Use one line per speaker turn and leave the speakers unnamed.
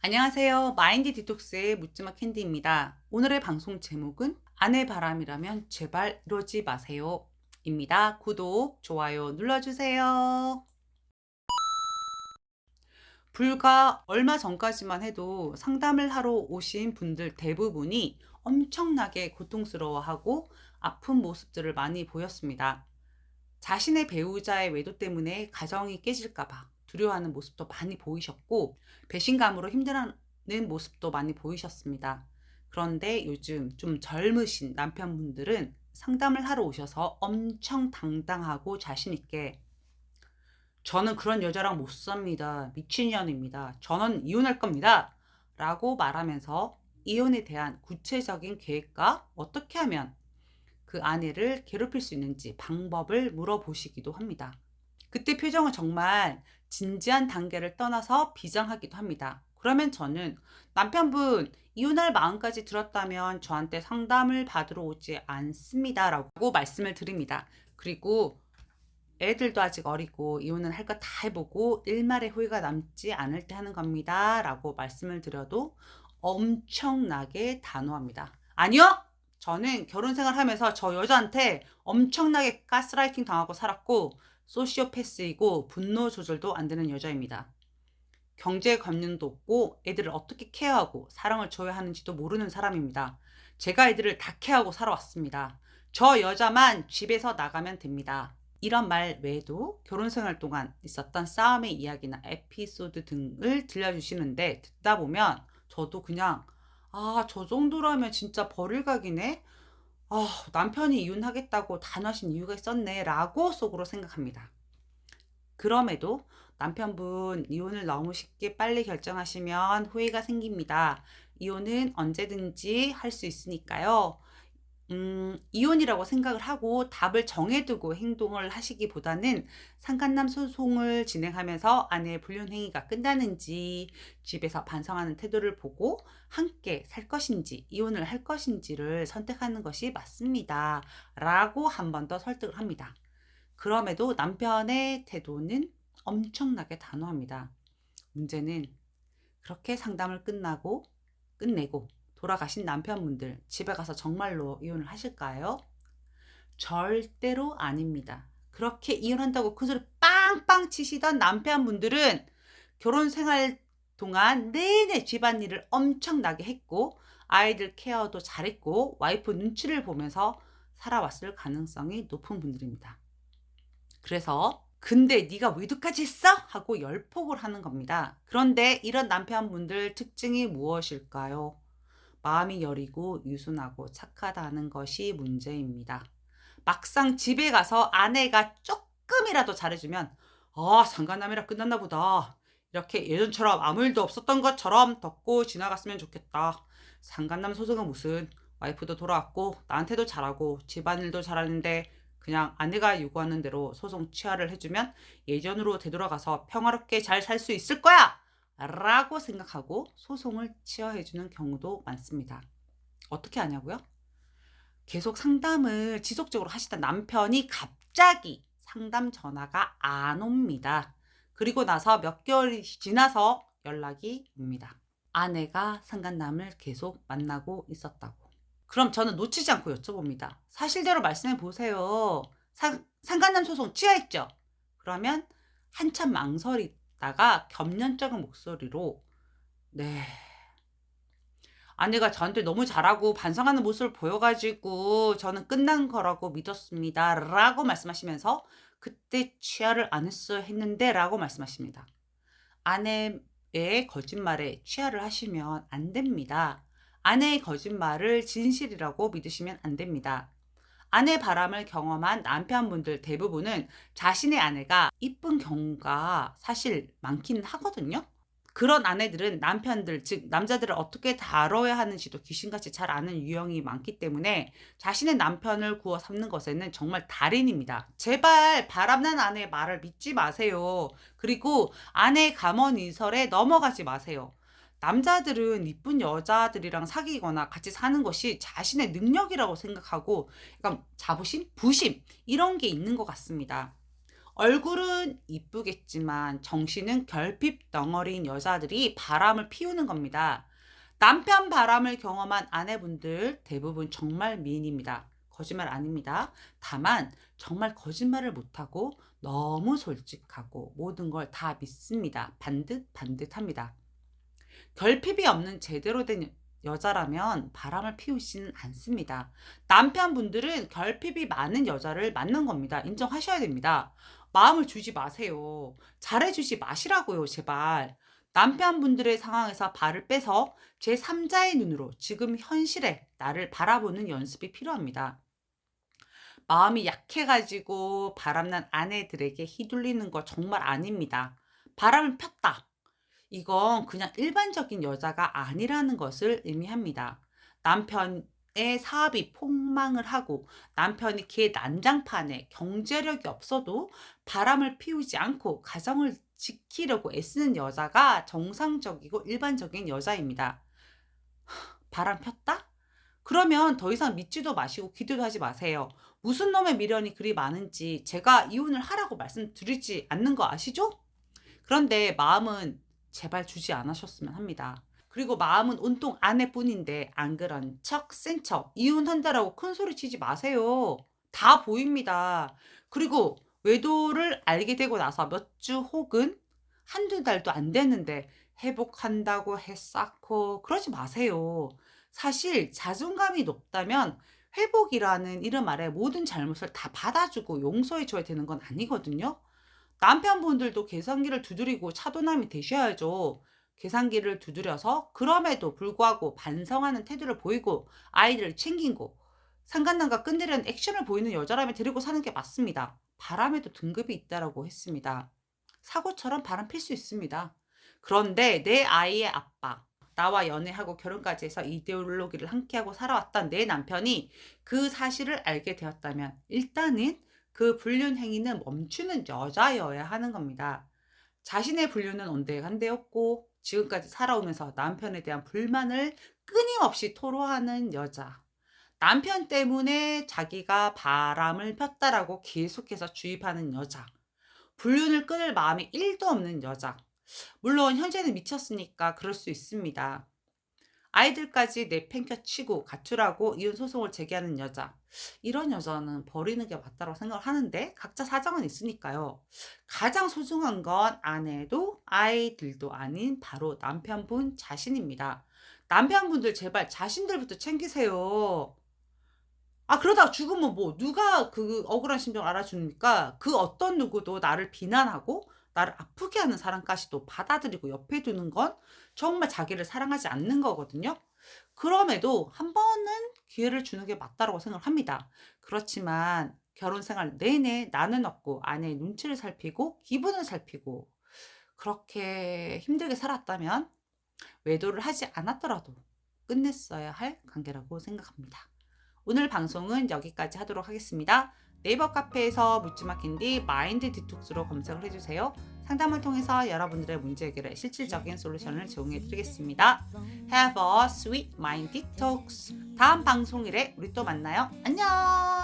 안녕하세요. 마인드 디톡스의 묻지마 캔디입니다. 오늘의 방송 제목은 아내 바람이라면 제발 이러지 마세요. 입니다. 구독, 좋아요 눌러주세요. 불과 얼마 전까지만 해도 상담을 하러 오신 분들 대부분이 엄청나게 고통스러워하고 아픈 모습들을 많이 보였습니다. 자신의 배우자의 외도 때문에 가정이 깨질까봐 두려워하는 모습도 많이 보이셨고, 배신감으로 힘들어하는 모습도 많이 보이셨습니다. 그런데 요즘 좀 젊으신 남편분들은 상담을 하러 오셔서 엄청 당당하고 자신있게 저는 그런 여자랑 못 삽니다. 미친년입니다. 저는 이혼할 겁니다. 라고 말하면서 이혼에 대한 구체적인 계획과 어떻게 하면 그 아내를 괴롭힐 수 있는지 방법을 물어보시기도 합니다. 그때 표정은 정말 진지한 단계를 떠나서 비장하기도 합니다. 그러면 저는 남편분 이혼할 마음까지 들었다면 저한테 상담을 받으러 오지 않습니다. 라고 말씀을 드립니다. 그리고 애들도 아직 어리고 이혼은 할 거 다 해보고 일말의 후회가 남지 않을 때 하는 겁니다. 라고 말씀을 드려도 엄청나게 단호합니다. 아니요! 저는 결혼 생활하면서 저 여자한테 엄청나게 가스라이팅 당하고 살았고 소시오패스이고 분노 조절도 안 되는 여자입니다. 경제 관념도 없고 애들을 어떻게 케어하고 사랑을 줘야 하는지도 모르는 사람입니다. 제가 애들을 다 케어하고 살아왔습니다. 저 여자만 집에서 나가면 됩니다. 이런 말 외에도 결혼 생활 동안 있었던 싸움의 이야기나 에피소드 등을 들려주시는데 듣다 보면 저도 그냥 저 정도라면 진짜 버릴각이네. 남편이 이혼하겠다고 단호하신 이유가 있었네 라고 속으로 생각합니다. 그럼에도 남편분 이혼을 너무 쉽게 빨리 결정하시면 후회가 생깁니다. 이혼은 언제든지 할 수 있으니까요. 이혼이라고 생각을 하고 답을 정해두고 행동을 하시기보다는 상간남 소송을 진행하면서 아내의 불륜 행위가 끝나는지 집에서 반성하는 태도를 보고 함께 살 것인지 이혼을 할 것인지를 선택하는 것이 맞습니다. 라고 한 번 더 설득을 합니다. 그럼에도 남편의 태도는 엄청나게 단호합니다. 문제는 그렇게 상담을 끝내고 돌아가신 남편분들 집에 가서 정말로 이혼을 하실까요? 절대로 아닙니다. 그렇게 이혼한다고 큰 소리 빵빵 치시던 남편분들은 결혼 생활 동안 내내 집안일을 엄청나게 했고 아이들 케어도 잘했고 와이프 눈치를 보면서 살아왔을 가능성이 높은 분들입니다. 그래서 근데 네가 외도까지 했어? 하고 열폭을 하는 겁니다. 그런데 이런 남편분들 특징이 무엇일까요? 마음이 여리고 유순하고 착하다는 것이 문제입니다. 막상 집에 가서 아내가 조금이라도 잘해주면 상간남이라 끝났나 보다. 이렇게 예전처럼 아무 일도 없었던 것처럼 덮고 지나갔으면 좋겠다. 상간남 소송은 무슨, 와이프도 돌아왔고 나한테도 잘하고 집안일도 잘하는데 그냥 아내가 요구하는 대로 소송 취하를 해주면 예전으로 되돌아가서 평화롭게 잘 살 수 있을 거야! 라고 생각하고 소송을 취하해주는 경우도 많습니다. 어떻게 하냐고요? 계속 상담을 지속적으로 하시던 남편이 갑자기 상담 전화가 안 옵니다. 그리고 나서 몇 개월이 지나서 연락이 옵니다. 아내가 상간남을 계속 만나고 있었다고. 그럼 저는 놓치지 않고 여쭤봅니다. 사실대로 말씀해 보세요. 상간남 소송 취하했죠? 그러면 한참 망설이다가 겸연쩍은 목소리로 네. 아내가 저한테 너무 잘하고 반성하는 모습을 보여가지고 저는 끝난 거라고 믿었습니다. 라고 말씀하시면서 그때 취하를 안 했어야 했는데 라고 말씀하십니다. 아내의 거짓말에 취하를 하시면 안 됩니다. 아내의 거짓말을 진실이라고 믿으시면 안 됩니다. 아내 바람을 경험한 남편분들 대부분은 자신의 아내가 이쁜 경우가 사실 많기는 하거든요. 그런 아내들은 남편들, 즉 남자들을 어떻게 다뤄야 하는지도 귀신같이 잘 아는 유형이 많기 때문에 자신의 남편을 구워 삼는 것에는 정말 달인입니다. 제발 바람난 아내의 말을 믿지 마세요. 그리고 아내의 감언이설에 넘어가지 마세요. 남자들은 이쁜 여자들이랑 사귀거나 같이 사는 것이 자신의 능력이라고 생각하고 약간 자부심, 부심 이런 게 있는 것 같습니다. 얼굴은 이쁘겠지만 정신은 결핍 덩어리인 여자들이 바람을 피우는 겁니다. 남편 바람을 경험한 아내분들 대부분 정말 미인입니다. 거짓말 아닙니다. 다만 정말 거짓말을 못하고 너무 솔직하고 모든 걸 다 믿습니다. 반듯합니다. 결핍이 없는 제대로 된 여자라면 바람을 피우지는 않습니다. 남편분들은 결핍이 많은 여자를 만난 겁니다. 인정하셔야 됩니다. 마음을 주지 마세요. 잘해주지 마시라고요, 제발. 남편분들의 상황에서 발을 빼서 제3자의 눈으로 지금 현실에 나를 바라보는 연습이 필요합니다. 마음이 약해가지고 바람난 아내들에게 휘둘리는 거 정말 아닙니다. 바람을 폈다. 이건 그냥 일반적인 여자가 아니라는 것을 의미합니다. 남편의 사업이 폭망을 하고 남편이 걔 난장판에 경제력이 없어도 바람을 피우지 않고 가정을 지키려고 애쓰는 여자가 정상적이고 일반적인 여자입니다. 바람 폈다? 그러면 더 이상 믿지도 마시고 기도도 하지 마세요. 무슨 놈의 미련이 그리 많은지 제가 이혼을 하라고 말씀드리지 않는 거 아시죠? 그런데 마음은 제발 주지 않으셨으면 합니다. 그리고 마음은 온통 아내뿐인데 안 그런 척, 센 척, 이혼한다라고 큰 소리 치지 마세요. 다 보입니다. 그리고 외도를 알게 되고 나서 몇 주 혹은 한두 달도 안 됐는데 회복한다고 해쌓고 그러지 마세요. 사실 자존감이 높다면 회복이라는 이름 아래 모든 잘못을 다 받아주고 용서해줘야 되는 건 아니거든요. 남편분들도 계산기를 두드리고 차도남이 되셔야죠. 계산기를 두드려서 그럼에도 불구하고 반성하는 태도를 보이고 아이들을 챙기고 상간남과 끝내려는 액션을 보이는 여자라면 데리고 사는 게 맞습니다. 바람에도 등급이 있다라고 했습니다. 사고처럼 바람 필 수 있습니다. 그런데 내 아이의 아빠, 나와 연애하고 결혼까지 해서 이데올로기를 함께하고 살아왔던 내 남편이 그 사실을 알게 되었다면 일단은 그 불륜 행위는 멈추는 여자여야 하는 겁니다. 자신의 불륜은 온데간데였고 지금까지 살아오면서 남편에 대한 불만을 끊임없이 토로하는 여자. 남편 때문에 자기가 바람을 폈다라고 계속해서 주입하는 여자. 불륜을 끊을 마음이 1도 없는 여자. 물론 현재는 미쳤으니까 그럴 수 있습니다. 아이들까지 내팽겨치고 가출하고 이혼 소송을 제기하는 여자. 이런 여자는 버리는 게 맞다고 생각을 하는데 각자 사정은 있으니까요. 가장 소중한 건 아내도 아이들도 아닌 바로 남편분 자신입니다. 남편분들 제발 자신들부터 챙기세요. 그러다가 죽으면 뭐 누가 그 억울한 심정을 알아줍니까? 그 어떤 누구도 나를 비난하고 나를 아프게 하는 사람까지도 받아들이고 옆에 두는 건 정말 자기를 사랑하지 않는 거거든요. 그럼에도 한 번은 기회를 주는 게 맞다고 생각을 합니다. 그렇지만 결혼 생활 내내 나는 없고 아내의 눈치를 살피고 기분을 살피고 그렇게 힘들게 살았다면 외도를 하지 않았더라도 끝냈어야 할 관계라고 생각합니다. 오늘 방송은 여기까지 하도록 하겠습니다. 네이버 카페에서 묻지마 캔디 마인드 디톡스로 검색을 해주세요. 상담을 통해서 여러분들의 문제 해결에 실질적인 솔루션을 제공해 드리겠습니다. Have a sweet mind detox. 다음 방송일에 우리 또 만나요. 안녕.